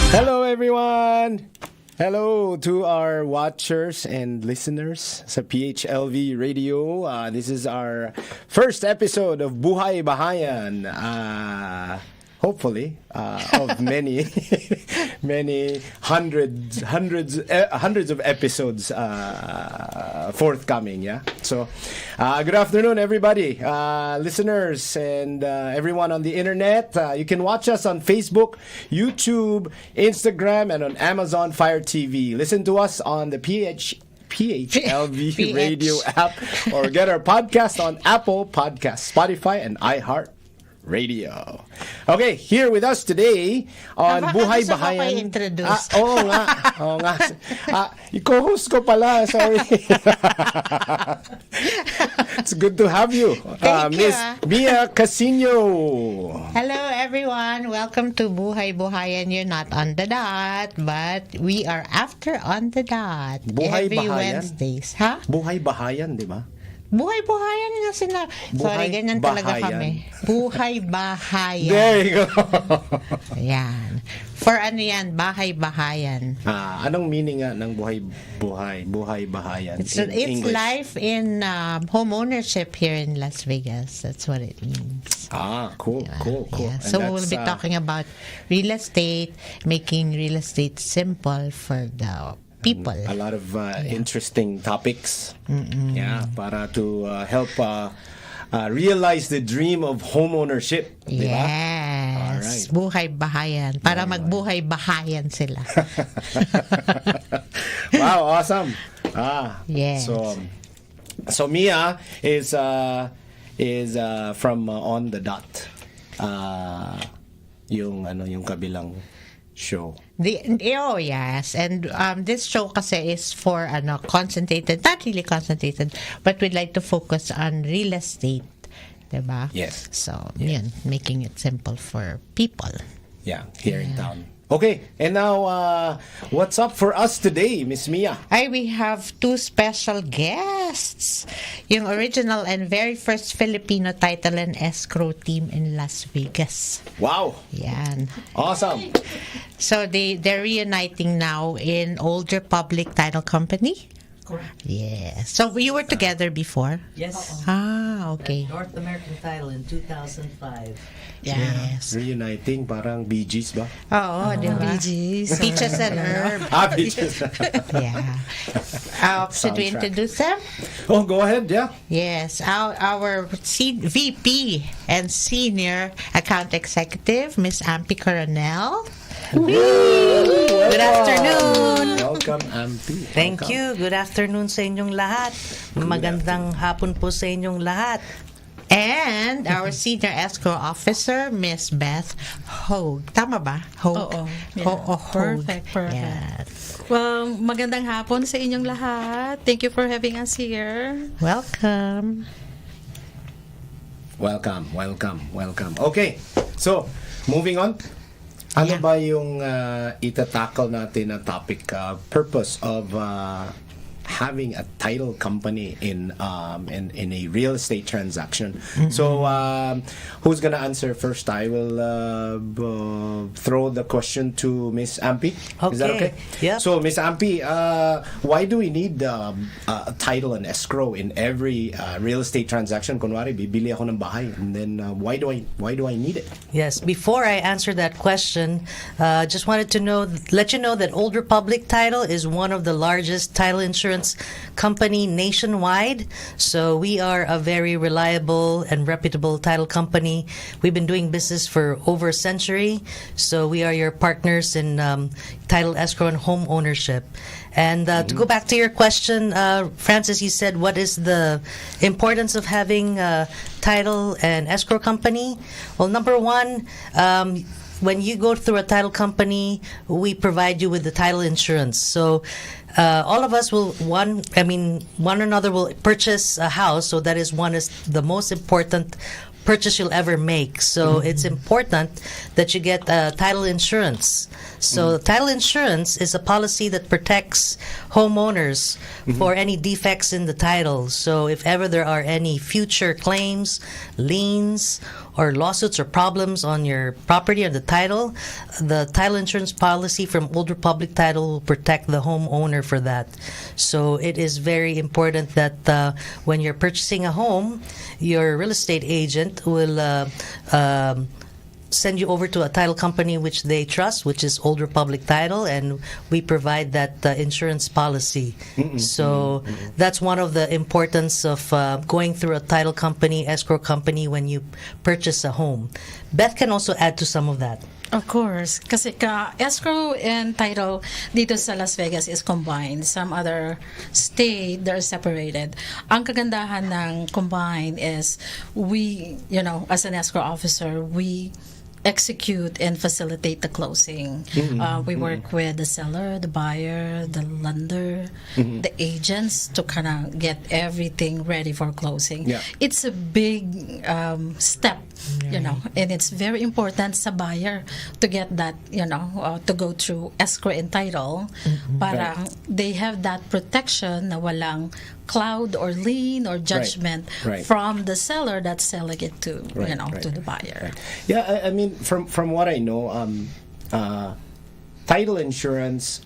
Hello everyone! Hello to our watchers and listeners sa PHLV Radio. This is our first episode of Buhay Bahayan. Hopefully, of many, many hundreds of episodes forthcoming. Yeah. So, good afternoon, everybody, listeners, and everyone on the internet. You can watch us on Facebook, YouTube, Instagram, and on Amazon Fire TV. Listen to us on the PHLV Radio app, or get our podcast on Apple Podcasts, Spotify, and iHeart Radio. Okay, here with us today on Buhay Bahayan. Oo nga. I-co-host ko pala, sorry. It's good to have you. Miss Mia Casino. Hello everyone, welcome to Buhay Bahayan. You're not on the dot, but we are after on the dot. Buhay every Bahayan? Wednesdays. Ha? Buhay Bahayan, di ba? Buhay Bahayan nga Sorry, ganyan talaga kami. Buhay Bahayan. There you go. Ayan. For ano yan? Bahay Bahayan. Anong meaning nga ng Buhay Bahayan It's English? life in home ownership here in Las Vegas. That's what it means. Cool. Yeah. So we'll be talking about real estate, making real estate simple for the people. A lot of interesting topics. Yeah, para to help realize the dream of home ownership. Yes. Alright. Buhay Bahayan. Para magbuhay bahayan sila. Wow, awesome. Yes. So Mia is from On the Dot. Yung kabilang show. Yes, and this show kasi is for concentrated, not really concentrated, but we'd like to focus on real estate, diba? Yes. So, yun, making it simple for people. Yeah, here in town. Okay, and now what's up for us today, Miss Mia? We have two special guests. Yung original and very first Filipino title and escrow team in Las Vegas. Wow. Yan. Awesome. So they're reuniting now in Old Republic Title Company. Correct. Yeah. So you were together before? Yes. Okay. North American title in 2005. Yes. Reuniting, parang Bee Gees ba? Oo, di ba? Peaches and Herb. Bee Gees. Yeah. Should we introduce them? Oh, go ahead, yeah. Yes. Our VP and Senior Account Executive, Miss Ampi Coronel. Good afternoon. Welcome, Ampi. Thank you. Good afternoon sa inyong lahat. Magandang hapon po sa inyong lahat. And our Senior Escrow Officer, Miss Beth Hogue. Tama ba? Hogue. Oo. Yeah. Perfect. Yes. Well, magandang hapon sa inyong lahat. Thank you for having us here. Welcome. Welcome. Okay, so, moving on. Ano ba yung itatackle natin na topic, purpose of having a title company in a real estate transaction? So who's gonna answer first? I will throw the question to Miss Ampi. Okay. Is that okay? Yeah. So Miss Ampi, why do we need a title and escrow in every real estate transaction? Kunwari, bibili ako ng bahay, and then why do I need it? Yes, before I answer that question, just wanted to let you know that Old Republic Title is one of the largest title insurance company nationwide. So we are a very reliable and reputable title company. We've been doing business for over a century. So we are your partners in title, escrow, and home ownership. And to go back to your question, Francis, you said, what is the importance of having a title and escrow company? Well, number one, when you go through a title company, we provide you with the title insurance. So all of us will one another will purchase a house. So that is the most important purchase you'll ever make. So it's important that you get title insurance. So title insurance is a policy that protects homeowners for any defects in the title. So if ever there are any future claims, liens, or lawsuits or problems on your property or the title insurance policy from Old Republic Title will protect the homeowner for that. So it is very important that when you're purchasing a home, your real estate agent will send you over to a title company which they trust, which is Old Republic Title, and we provide that insurance policy. So that's one of the importance of going through a title company, escrow company when you purchase a home. Beth can also add to some of that. Of course. Kasi escrow and title dito sa Las Vegas is combined. Some other state, they're separated. Ang kagandahan ng combined is we, as an escrow officer, we execute and facilitate the closing. We work with the seller, the buyer, the lender, the agents to kind of get everything ready for closing. Yeah. It's a big step, and it's very important sa buyer to get that, to go through escrow and title para they have that protection na walang cloud or lien or judgment from the seller that's selling it to to the buyer. Yeah, I mean, from what I know, title insurance,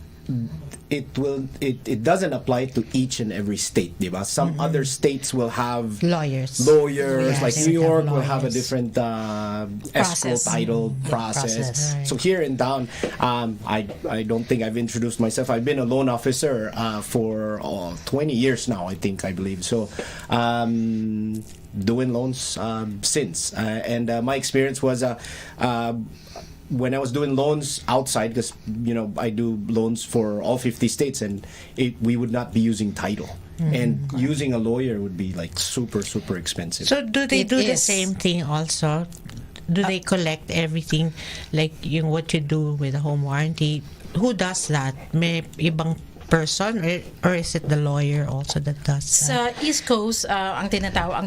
it doesn't apply to each and every state, diba? Some other states will have Lawyers. Yes, like they New have York will have a lawyers. different escrow title process. Right. So here in town, I don't think I've introduced myself. I've been a loan officer for 20 years now, I believe. So doing loans since, and my experience was when I was doing loans outside, because I do loans for all 50 states, and we would not be using title, and using a lawyer would be like super expensive. So do they do the is. same thing also? Do they collect everything like what you do with a home warranty? Who does that? May ibang person or is it the lawyer also that does that? Sa East Coast, ang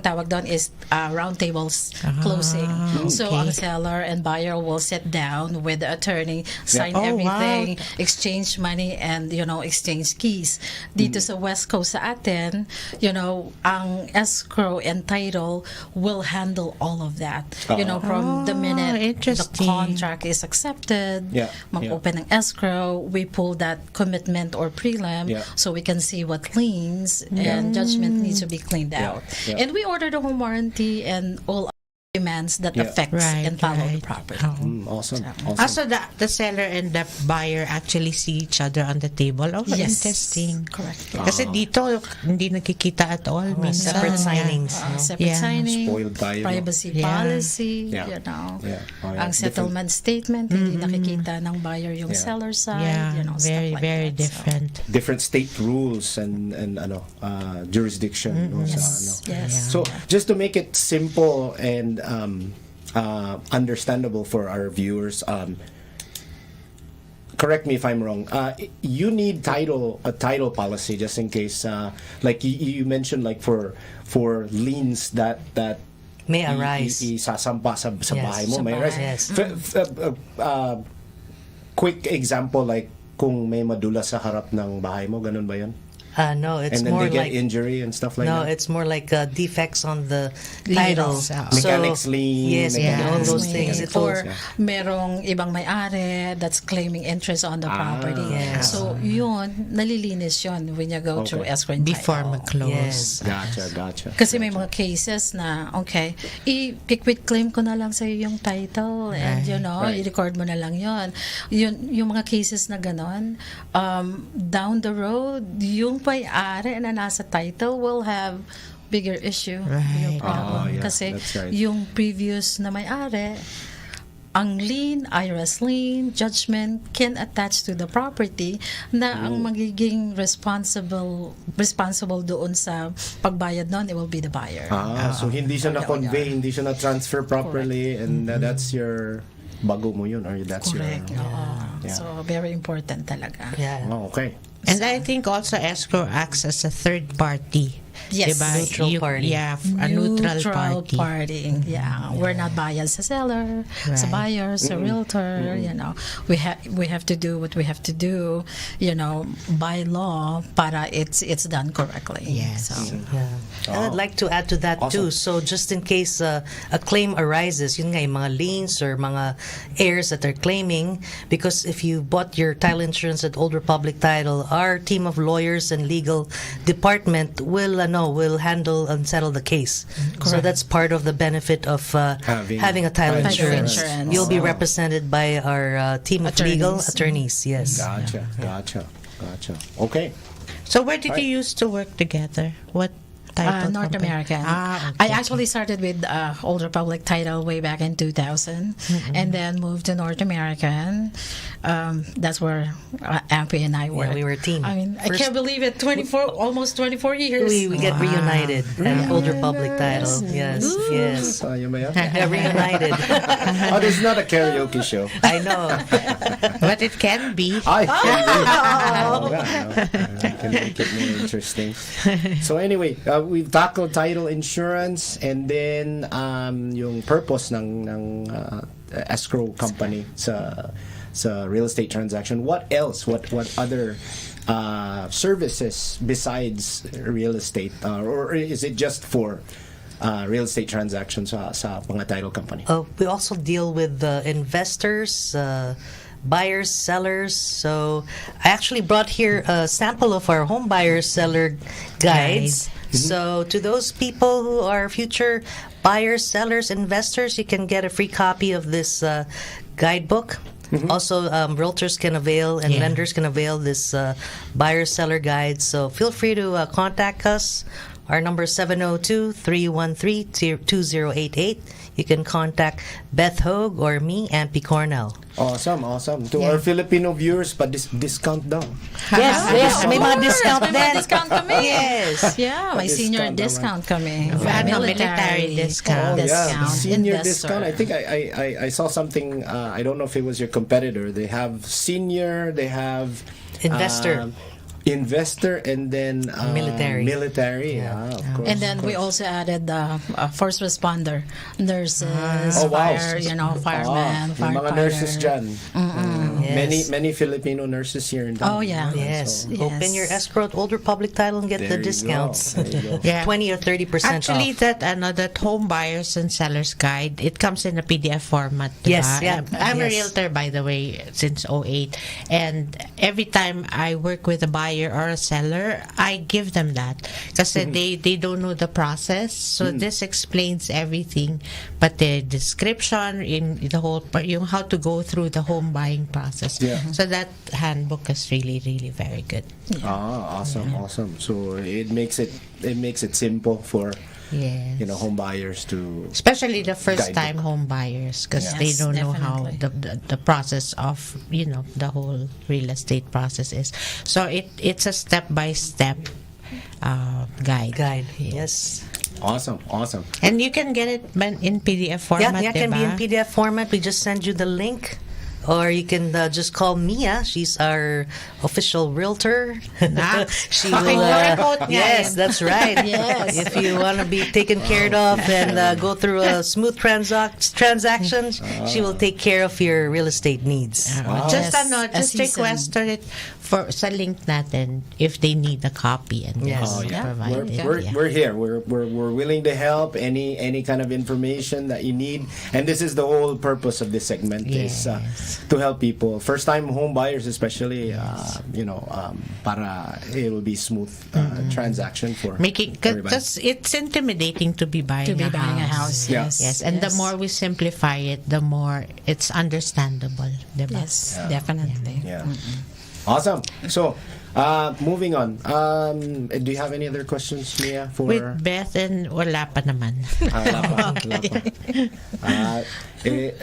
tawag doon is round tables closing. So okay. ang seller and buyer will sit down with the attorney, sign Oh, everything, wow. exchange money, and exchange keys. Dito sa West Coast sa atin, ang escrow and title will handle all of that. From the minute the interesting. contract is accepted, mag-open ng escrow, we pull that commitment or prelim so we can see what liens and judgment needs to be cleaned out. And we order the home warranty and all demands that affects and follow the property. Awesome. Also, the seller and the buyer actually see each other on the table. Oh, Yes. interesting. Correct. Kasi dito, hindi nakikita at all. Minsan, Separate signings. Separate Yeah. signing, Spoiled tayo, no? privacy Yeah. policy, Yeah. ang settlement statement, hindi nakikita ng buyer yung seller side, Yeah, stuff very, like very that. So, different. Different state rules and jurisdiction. Yes. So just to make it simple and understandable for our viewers, correct me if I'm wrong. You need a title policy just in case, like you mentioned, like for liens that May arise. isasampa sa bahay mo. sa May arise. Yes. Quick example, like kung may madula sa harap ng bahay mo, ganun ba yun? No, it's And then more they get like injury and stuff like no, that? it's more like defects on the title. Mechanics lien, Yes, all those things. It Or will, merong ibang may-ari that's claiming interest on the property. yes. So, yun, nalilinis yun when you go through escrow and Before title. mag-close. Yes. Gotcha. Kasi may mga cases na, i-quit claim ko na lang sa'yo yung title and, i-record mo na lang yun. Yung mga cases na ganon, down the road, yung may-ari na nasa title will have bigger issue, Right. bigger problem. Kasi that's right. yung previous na may-ari, ang lien, IRS lien, judgment can attach to the property na ang magiging responsible doon sa pagbayad nun, it will be the buyer. So hindi siya na-convey, hindi siya na-transfer properly, and that's your bago mo yun, or that's Correct. your... Oo. So, very important talaga. Yeah. Oh, okay. And I think also escrow acts as a third party Yes. Diba? Neutral party. Yeah, a neutral party. Yeah, we're not biased sa seller, sa Right. buyer, sa realtor. You know, we have to do what we have to do. You know, by law, para it's done correctly. Yes. So. Yeah. And I'd like to add to that too. So just in case a claim arises, yun nga, yung mga liens or mga heirs that are claiming, because if you bought your title insurance at Old Republic Title, our team of lawyers and legal department will handle and settle the case. So that's part of the benefit of having a title insurance. You'll be represented by our team of legal attorneys. Yes. Gotcha. Okay. So where did you used to work together? What title North company? American. Okay. I actually started with Old Republic Title way back in 2000, and then moved to North American. That's where Ampy and I were. Yeah, we were a team. I mean, I First- can't believe it. Almost 24 years. We get reunited at Old Republic Title. Yes. Sayang ba yan? Yeah, reunited. Oh, this is not a karaoke show. I know. But it can be. Ay, can make it more interesting. So anyway, we've tackled title insurance, and then yung purpose ng escrow company sa real estate transaction. What else? What other services besides real estate, or is it just for real estate transactions sa mga title company? We also deal with investors, buyers, sellers. So I actually brought here a sample of our home buyer seller guides. So to those people who are future buyers, sellers, investors, you can get a free copy of this guidebook. Also, realtors can avail and lenders can avail this buyer-seller guide. So feel free to contact us. Our number is 702-313-2088. You can contact Beth Hogue or me, Ampy Cornell. Awesome. To our Filipino viewers, discount daw. Yes, may mga discount May mga din. discount kami. Yes. Yeah, may senior discount kami. Military discount. Yeah, senior investor. discount. I think I saw something. I don't know if it was your competitor. They have senior. They have investor, and then Military. Yeah, of course. And then we also added first responder, nurses, Oh, wow. fire, firemen, Yung mga nurses dyan. Yes. Many Filipino nurses here in town. Oh, yeah. Yes. Yes. Open your escrow at Old Republic Title and get There the you go. discounts. There you go. Yeah. 20 or 30% Actually, off. that home buyers and sellers guide, it comes in a PDF format. Diba? Yes, yeah. I'm a Yes. realtor, by the way, since 2008, and every time I work with a buyer or a seller, I give them that because they don't know the process. So this explains everything, but the description in the whole yung how to go through the home buying process. Yeah. So that handbook is really, really very good. Awesome. So it makes it simple for Yes. home buyers to. Especially the first time Guidebook. home buyers, because Yes, they don't know how definitely. the process of the whole real estate process is. So it's a step by step guide. Yes. Awesome. And you can get it in PDF format. Yeah, it can be in diba? PDF format. We just send you the link. Or you can just call Mia. She's our official realtor. She will. Yes, that's right. Yes. If you want to be taken care of and go through a smooth transaction, she will take care of your real estate needs. Just Yes, just request it for sa link natin if they need a copy and Yes. Oh yeah, provide it. we're here. We're willing to help any kind of information that you need, and this is the whole purpose of this segment is to help people, first time home buyers especially. Para it will be smooth transaction for everybody. Because it's intimidating to be buying a house. Yeah. Yes, and the more we simplify it, the more it's understandable. Diba? Yes, definitely. Yeah. Awesome. So, moving on. Do you have any other questions, Mia? For With Beth and wala pa naman. wala pa.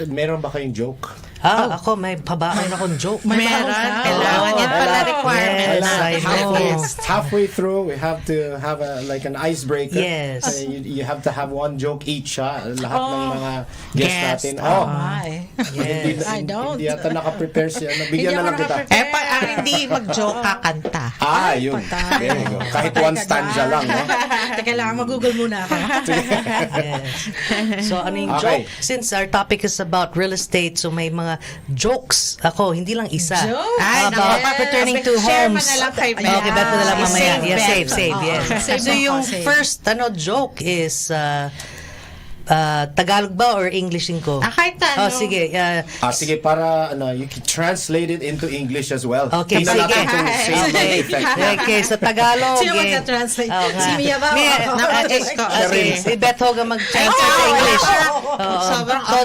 Meron ba kayong joke? Ako may pabaon akong joke. Meron. Kailangan yan pala requirement. Yes, I know. Halfway through, we have to have like an icebreaker. Yes. You have to have one joke each, lahat ng mga guests Yes. natin. My. Yes. I don't. Hindi yata naka-prepare siya. Bigyan na lang kita. Hindi mag-joke kakanta. Yun. patay. There you go. Kahit one stanza lang, no? Teka lang, mag-google muna ako. Yes. So, ano yung Okay. joke? Since our topic is about real estate, so may mga jokes ako, hindi lang isa. Joke? Ay, About naku. pertaining to Share mo homes. na lang kay Beth. Okay, bet mo na lang mamaya. Save Yeah, Beth. save, yes. Save So, mo yung ako, save. first joke is Tagalog ba or Englishin ko? Kahit ano. Sige. Sige, para you can translate it into English as well. Okay, Tingnan sige. natin kung same ang Okay. effect. Okay, sa Tagalog. Sino magka-translate? Si Mia ba? Sige, si Beth Hoga mag-translate sa English. Sobrang So,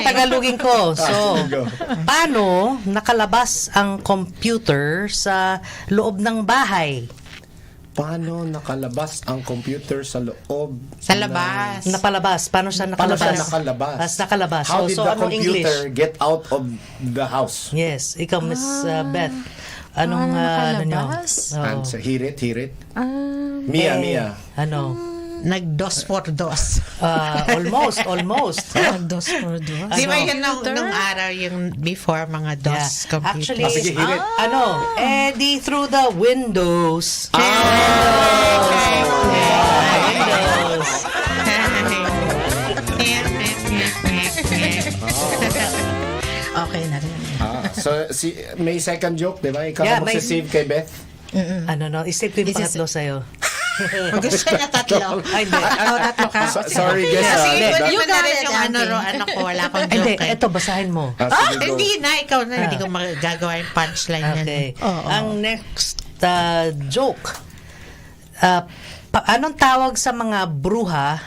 Tagalogin ko. So, Sige, go. paano nakalabas ang computer sa loob ng bahay? Paano nakalabas ang computer sa loob? Sa labas. Napalabas. Paano siya Paano nakalabas? siya nakalabas? Nakalabas. How did So, the anong computer English? get out of the house? Yes. Ikaw, Miss Beth. Anong, Paano nyo? nakalabas? Answer. Hear it. Mia. Ano? Nag-dos for dos. Almost. Dos for dos. Di ba yun nung araw yung before mga DOS computer? Actually, Sige, hear it. Eddie through the windows. Windows. Okay na rin. So, may second joke, di ba? Ikaw Yeah, na magsisave kay Beth. Isip ko yung pangatlo sa'yo. Gusto niya tatlo. Ay, hindi. Tatlo ka. Sorry, guys. Kasi that- iba na rin got it, yung ano ko, wala akong Hindi, joke. eh. eto, basahin mo. sige, go. Hindi na, ikaw na. Hindi ko magagawa yung punchline yan. Okay. Oo. Ang next joke. Anong tawag sa mga bruha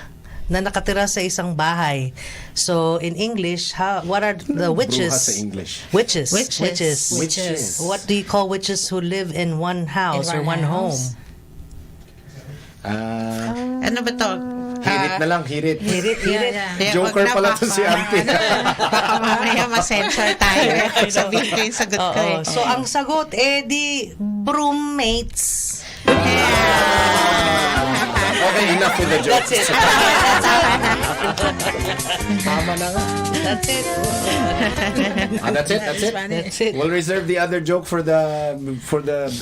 na nakatira sa isang bahay? So, in English, what are the witches? Bruha sa English. Witches. Witches. What do you call witches who live in one house or one home? Ano ba to? Hirit na lang, hirit. Hirit. Yeah, Joker wag na, pala baka- to si Auntie. Baka mamaya ma-censor tayo. Sabihin ko yung sagot ko eh. So, ang sagot, di broommates. Okay, enough with the jokes. That's it. Tama na nga. That's it. That's it. That's it. We'll reserve the other joke for the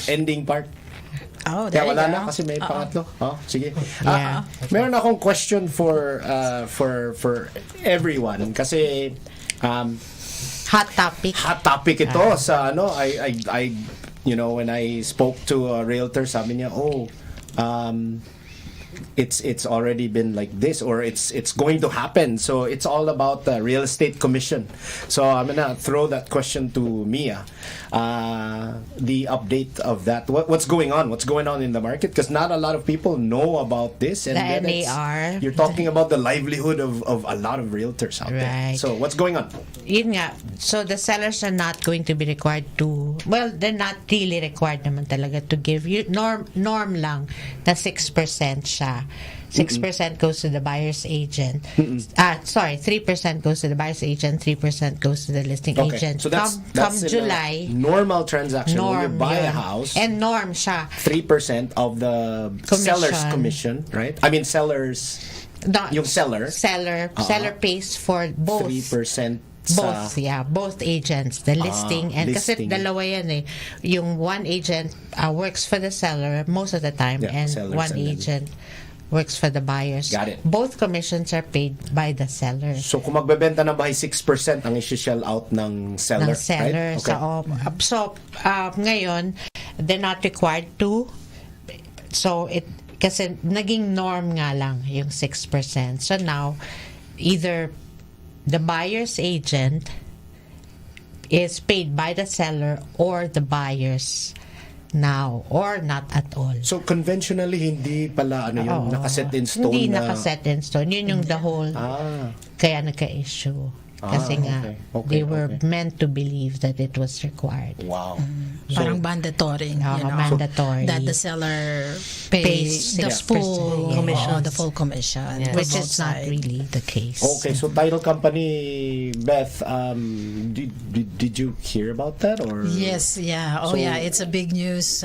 ending part. Oh, Kaya there wala you na go. kasi may pangatlo. Sige. Yeah. Meron akong question for everyone kasi Hot topic. hot topic ito sa I when I spoke to a realtor, sabi niya, it's already been like this, or it's going to happen. So it's all about the real estate commission. So I'm gonna throw that question to Mia. The update of that. What's going on? What's going on in the market? Because not a lot of people know about this. And The then NAR. you're talking about the livelihood of a lot of realtors out there. Right. So what's going on? Yun nga. So the sellers are not going to be required to, well, they're not really required naman talaga to give you, norm lang na 6% siya. 6% goes to the buyer's agent. 3% goes to the buyer's agent, 3% goes to the listing agent. So that's come in a July, normal transaction. When you norm buy a yun. house, And norm siya. 3% of the seller's commission, right? I mean, sellers, yung seller, Seller pays for both. 3% Both agents, the listing and kasi listing. dalawa yan eh. Yung one agent works for the seller most of the time, Yeah, and sellers one and then- agent works for the buyers. Got it. Both commissions are paid by the seller. So kung magbebenta ng bahay, 6% ang i-shell out ng seller, Ng seller. right? Okay. Ngayon, they're not required to. So, kasi naging norm nga lang yung 6%. So now, either the buyer's agent is paid by the seller or the buyers now, or not at all. So conventionally, hindi pala nakaset in stone Hindi na... nakaset in stone. Yun yung the whole kaya nagka-issue. Kasi nga, okay, they were okay. meant to believe that it was required. Wow. Parang mandatory, mandatory. that the seller pays the 6% full commission. the full commission, Yes. for Which both is not sides. really the case. Okay, so title company, Beth, did you hear about that or? Yes, yeah. So- Oh, yeah. It's a big news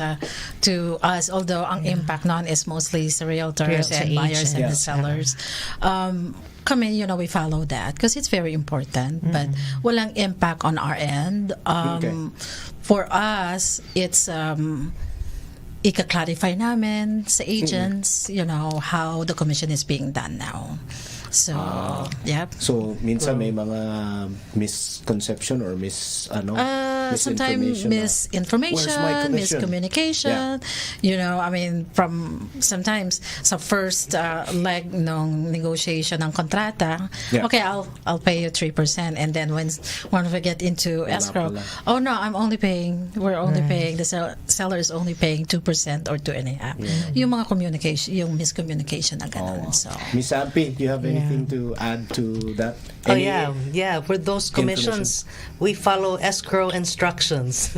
to us. Although ang impact non is mostly sa realtors Realtor and buyers and the agents. sellers. Kami, we follow that because it's very important. But walang impact on our end. Okay. For us, it's ika-clarify namin sa agents, how the commission is being done now. So, yep. So minsan may mga misconception or Sometimes Where's misinformation, my commission? miscommunication. From sometimes sa first leg ng negotiation ng kontrata, Yeah. okay, I'll pay you 3%, and then when we get into escrow, pala. oh no, we're only paying, the seller is only paying 2% or 2.5%. Yung mga communication, yung miscommunication na ganun. So, Miss Ampi, do you have anything to add to that? Oh Any- yeah. For those commissions, we follow escrow instructions.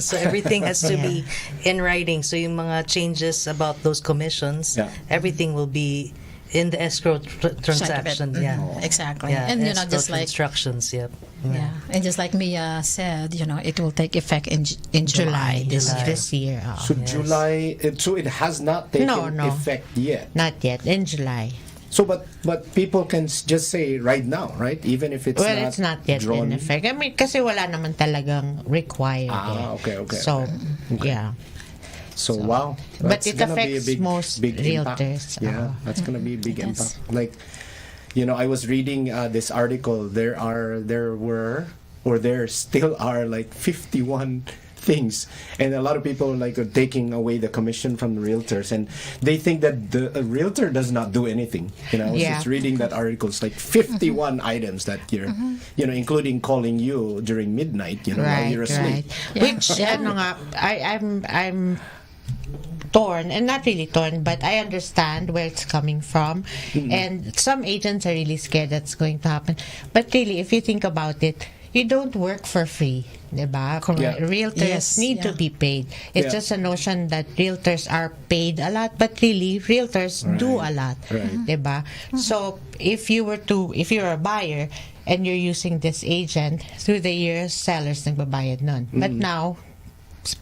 So everything has to be in writing. So yung mga changes about those commissions, Yeah. everything will be in the escrow transaction. Check it. Yeah. Exactly. Yeah, And escrow just like instructions. Yep. yeah, and just like Mia said, it will take effect in July. This year. So July, so it has not taken No. effect yet. Not yet, in July. So, but people can just say right now, right? Even if it's Well, not it's not yet drawn. in effect. Kasi wala naman talagang required. Okay. So, yeah. So wow, But that's it gonna be a affects big, most big impact. realtors. Yeah, that's gonna be a big Yes. impact. Like, I was reading this article. There still are like 51 things, and a lot of people are taking away the commission from the realtors, and they think that the realtor does not do anything. I was Yeah. just reading that article. It's like 51 items that you're, including calling you during midnight, while you're asleep. Which, I'm torn, and not really torn, but I understand where it's coming from. And some agents are really scared that's going to happen. But really, if you think about it, you don't work for free, diba? Correct. Yeah. Realtors Yes, need to yeah. be paid. It's Yeah. just a notion that realtors are paid a lot, but really, realtors do a lot, Right. diba? So, if you're a buyer and you're using this agent, through the years, sellers nagbabayad nun. But now,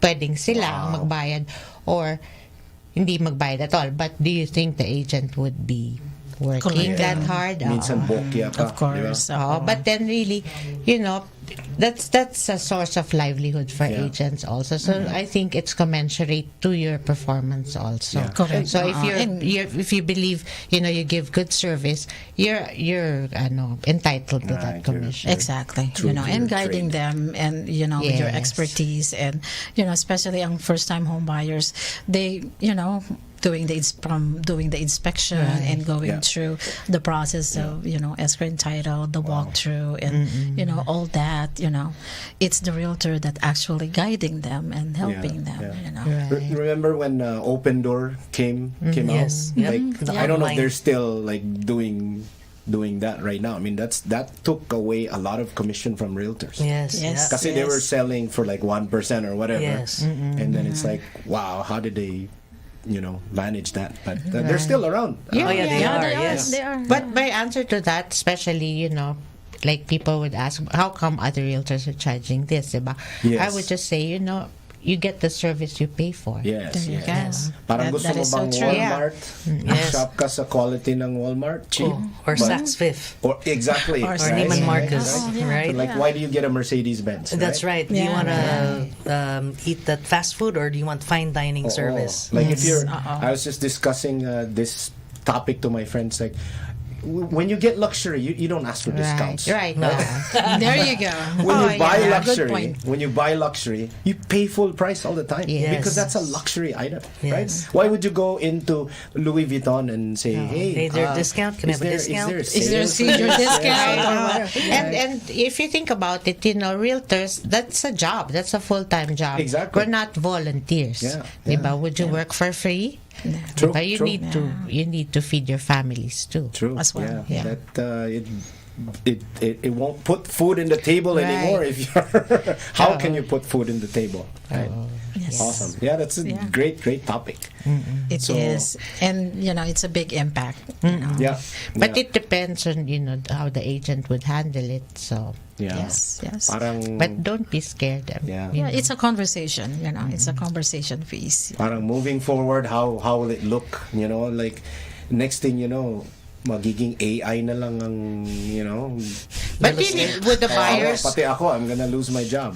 pwedeng sila ang magbayad or hindi magbayad at all. But do you think the agent would be working Correct. that hard? Minsan bokya pa, Of course. di ba? But then really, that's a source of livelihood for Yeah. agents also. So I think it's commensurate to your performance also. Yeah. Correct. So if And- if you believe you give good service, you're entitled to that Right, commission. Exactly. True to And your guiding trade. them, and with your Yes. expertise, and especially ang first time home buyers, they doing the inspection and going Yeah. through the process of escrow and title, the walkthrough, and all that. It's the realtor that actually guiding them and helping them. yeah. Right. Remember when Open Door came Yes. out? Yep. Like, The I don't know if online. they're still doing that right now. I mean, that took away a lot of commission from realtors. Yes. Yes. Kasi they were selling for like 1% or whatever. Yes. And then it's like, wow, how did they, manage that? But they're still around. Yeah. Oh yeah, they Yeah, are. they are. Yes. They are. But my answer to that, especially, like people would ask, how come other realtors are charging this, diba? Yes. I would just say, you get the service you pay for. Yes, There you yes. go. Parang That- gusto that mo is so bang true. Walmart? Yes. Shop ka sa quality ng Walmart? Cheap. Or But- Saks Fifth. Or exactly. Or right? Neiman Yeah. Marcus, Oh, yeah. right? So like, why do you get a Mercedes-Benz? That's right. Do you Yeah. want to eat that fast food, or do you want fine dining Oo. service? Like if you're, Uh-oh. I was just discussing this topic to my friends. Like, when you get luxury, you don't ask for discounts. Right. No. There you go. When Oh, you buy yeah. Good luxury, point. you pay full price all the time Yes. because that's a luxury item, right? Yes. Why would you go into Louis Vuitton and say, "Hey, Hey, there discount? Can I have a discount? Is there a senior discount? Or what? And if you think about it, realtors, that's a job. That's a full-time job. Exactly. We're not volunteers. Yeah, Diba? Would you work for free? True, Diba? You true. need to feed your families too. True. As well. Yeah. Yeah. That it won't put food in the table Right. anymore if you're how can you put food in the table, right? Yes. Awesome. Yeah, that's a Yeah. great topic. It So- is, and it's a big impact. You know. Yeah. But yeah. it depends on how the agent would handle it. So, yeah. Yes, yes. Parang but don't be scared. Yeah. Yeah, it's a conversation. It's a conversation piece. parang moving forward, how will it look? Like next thing you know, magiging AI na lang ang But really, would the buyers, Pati ako, I'm gonna lose my job.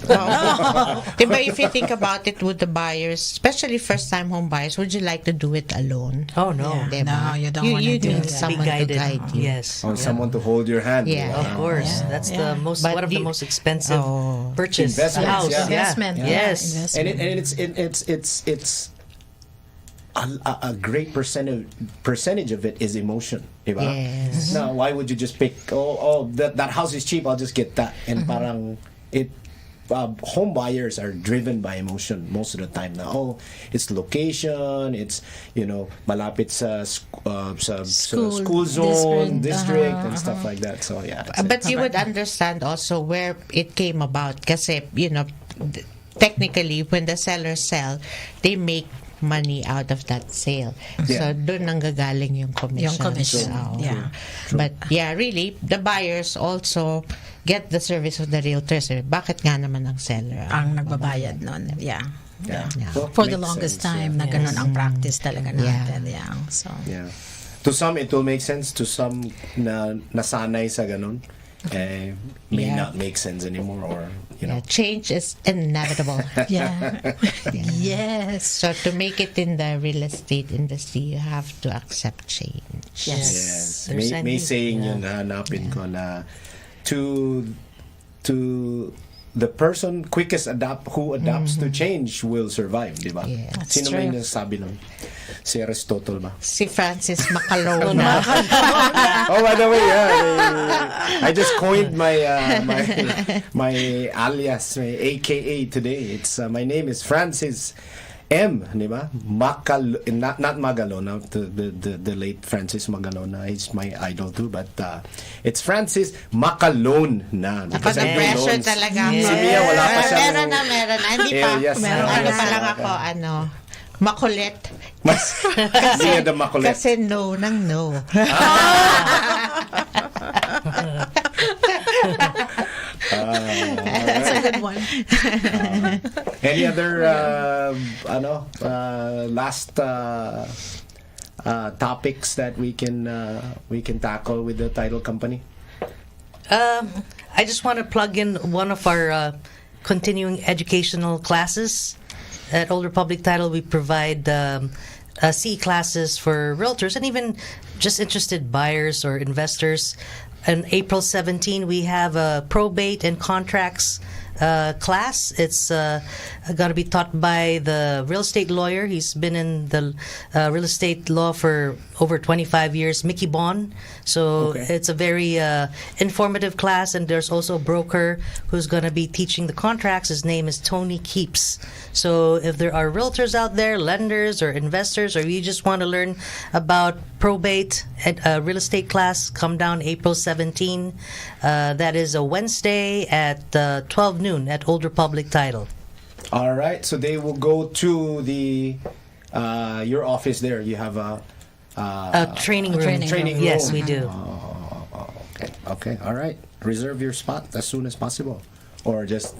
diba, if you think about it, would the buyers, especially first-time home buyers, would you like to do it alone? Oh, no. Yeah. Diba? No, you don't wanna you do need that. someone Be to guided. guide you. Yes. Or someone to hold your hand. Yeah. Of course. Yeah. That's Yeah. the most But one of the you- most expensive Oh. purchase. Investments, A house. yeah. Investment. Yeah. Yeah, Yes. investment. it's a great percentage of it is emotion, diba? Yes. Now, why would you just pick? That house is cheap. I'll just get that. And parang it. Home buyers are driven by emotion most of the time. Now, it's location. It's malapit sa school zone, district, and stuff like that. So yeah. that's it. But you would understand also where it came about. Kasi, technically, when the sellers sell, they make money out of that sale. Yeah. So, doon nanggagaling yung commission. Yung commission, So, yeah. But, yeah, really, the buyers also get the service of the realtors. Bakit nga naman ang seller Ang nagbabayad nun. Yeah. Yeah. Yeah. For the Makes longest sense, time na ganun ang practice talaga natin. Yeah. So, Yeah. To some, it will make sense. To some, na nasanay sa ganun, may Yeah. not make sense anymore. Or, Yeah, change is inevitable. yeah. Yes. So, to make it in the real estate industry, you have to accept change. Yes. Yes. There's May any- saying yun na hanapin ko na to the person quickest who adapts to change will survive, di ba? Yeah. That's Sino may true. nasabi nun? Si Aristotle ba? Si Francis Macalona. Oh, by the way, I just coined my my alias, my AKA today. It's my name is Francis M, di ba? Not Magalona, the late Francis Magalona. He's my idol too, but it's Francis Macalone na. Ako Because I'm doing na-pressure loans. talaga. Si Mia, wala pa siya. Meron na. Hindi pa. Yes, Meron yes, pa lang yes. ako, makulit. Mia the Makulit. Kasi no ng no. That's a good one. Any other last topics that we can tackle with the title company? I just want to plug in one of our continuing educational classes. At Old Republic Title, we provide CE classes for realtors and even just interested buyers or investors. On April 17, we have a probate and contracts class. It's going to be taught by the real estate lawyer. He's been in the real estate law for over 25 years, Mickey Bond. So Okay. it's a very informative class, and there's also a broker who's going to be teaching the contracts. His name is Tony Keeps. So if there are realtors out there, lenders or investors, or you just want to learn about probate at a real estate class, come down April 17. That is a Wednesday at 12 noon at Old Republic Title. All right, so they will go to the your office there. You have a Training room. training room. Yes, we do. Okay, all right. Reserve your spot as soon as possible, or just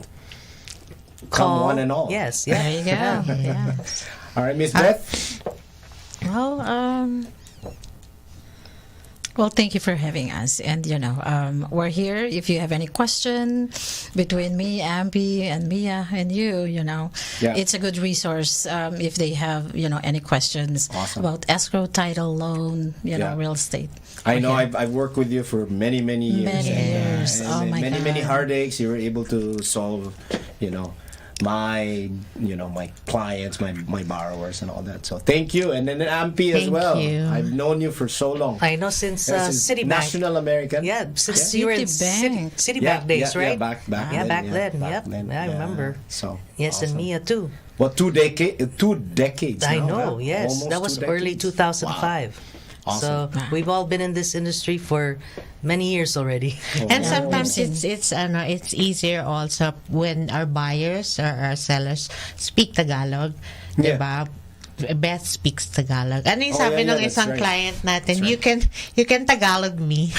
Call. come one and all. Yes, There yeah. you go. Yes. All right, Miss Beth. Well, well, thank you for having us. And, we're here. If you have any question between me, Ambi, and Mia, and you, Yeah. it's a good resource if they have, any questions Awesome. about escrow, title, loan, Yeah. real estate. I know We're here. I've worked with you for many years. Many years. And Oh, my many God. heartaches. You were able to solve, my clients, my borrowers, and all that. So thank you, and then Ampi as Thank well. you. I've known you for so long. I know since Since Citibank. National American. Yeah, since you were in Citibank. Citibank days, right? Yeah, back Yeah, then. back then. back Yep. then, I remember. So Yes, awesome. and Mia too. Well, 2 decades. I now, know, huh? yes. Almost That was 2 early decades. 2005. Wow. Awesome. So we've all been in this industry for many years already. And sometimes it's easier also when our buyers or our sellers speak Tagalog, Yeah. diba? Beth speaks Tagalog. Ano yung sabi yeah, ng that's isang right. client natin? That's You can Tagalog me.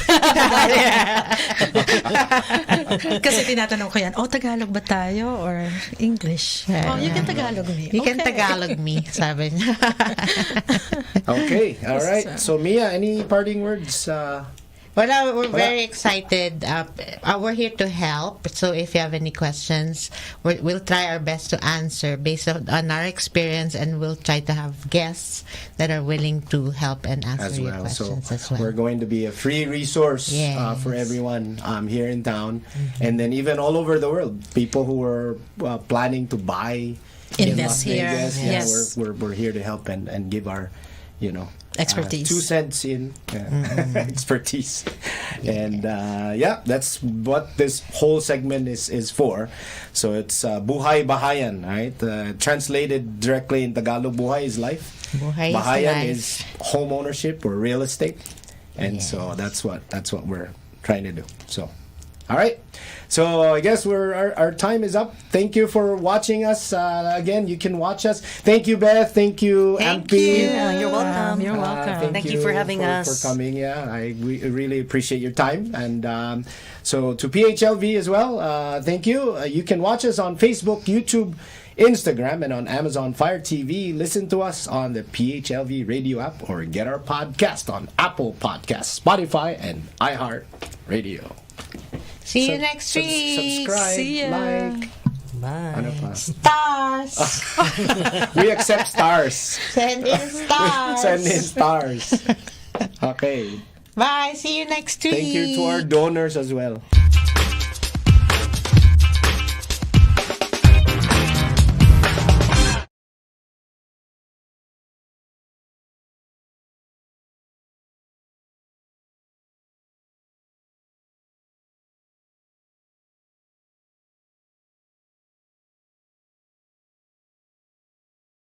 Kasi tinatanong ko yan, Tagalog ba tayo or English? You can Tagalog me. You can Okay. Tagalog me, sabi niya. Okay, all right. So Mia, any parting words? Well, we're very excited. We're here to help. So if you have any questions, we'll try our best to answer based on our experience, and we'll try to have guests that are willing to help and answer As your well. So questions as well. we're going to be a free resource Yes. for everyone here in town, and then even all over the world. People who are planning to buy in Las Invest here. Vegas. Yes. We're here to help and give our, Expertise. 2 cents in expertise. And that's what this whole segment is for. So it's Buhay Bahayan, right? Translated directly in Tagalog, Buhay is life. Buhay is Bahayan life. is home ownership or real estate. And Yes. so that's what we're trying to do. So all right. So I guess our time is up. Thank you for watching us. Again, you can watch us. Thank you, Beth. Thank you, Thank Ampy. you. You're welcome. You're welcome. Thank you for having us. For coming. Yeah, we really appreciate your time. And so to PHLV as well, thank you. You can watch us on Facebook, YouTube, Instagram, and on Amazon Fire TV. Listen to us on the PHLV radio app or get our podcast on Apple Podcasts, Spotify, and iHeart Radio. See you next week. Subscribe, See ya. like. Bye. Ano pa? Stars. We accept stars. Send in stars. Send in stars. Okay. Bye. See you next week. Thank you to our donors as well.